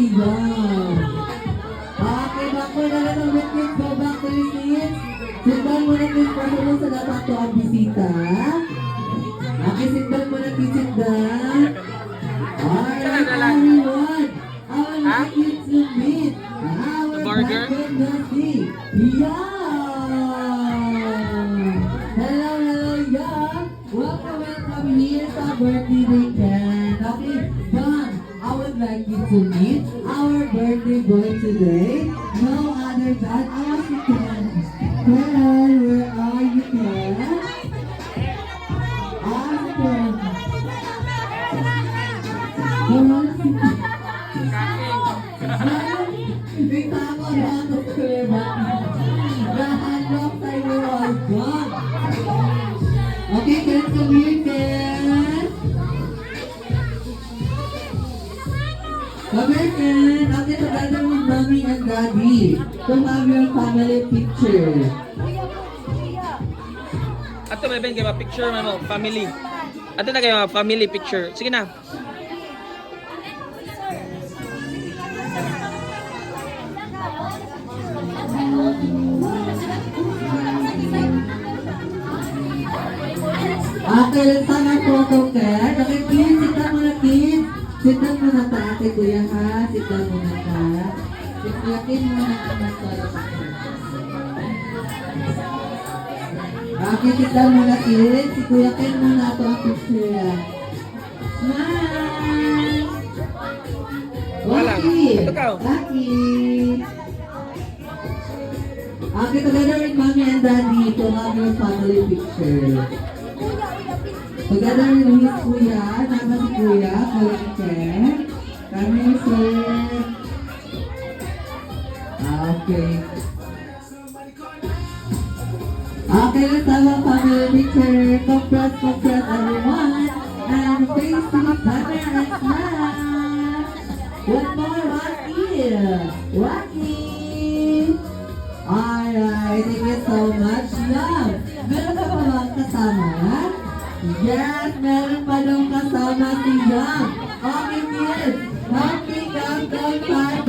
Young. Okay, back mo na lang ang kids. Go back to your seats. Sitbang mo na kids para mo sa dapat to ang bisita. Okay, sitbang mo na kids, sitbang. Alright, everyone. I would like you to meet our burger? Nasi. Young. Hello, Young. Welcome here sa birthday weekend. Okay, Young, I would like you to meet our birthday boy today. No other than our Ken. Ken, where are you, Ken? Ken. May tama na ako sa'yo ba? Nahanap sa'yo ay God. Okay, Ken, come here, Ken. Come here, Ken. Okay, together with Mommy and Daddy to have your family picture. Ato may ben kayo picture mo family. Ato na kayo family picture. Sige na. Okay, let's have our photo, Ken. Okay, kids, sit down muna, kids. Sit down muna ta, ate kuya ha. Sit down muna ta. Sit muna ta. Okay, sit down muna, kids. Si Kuya Ken muna ito ang picture. Smile! Lucky! Lucky! Okay, together with Mommy and Daddy to have your family picture. Together with his kuya, nama si kuya, Kuya Ken. Kami sir. Okay. Okay, let's have a family picture. Congrats everyone. And face to the camera and smile. One more, Rocky. Rocky. Alright, thank you so much. Love. Meron ka pa bang kasama? Yes, meron pa daw kasama si Young. Okay, kids. Happy Countdown 5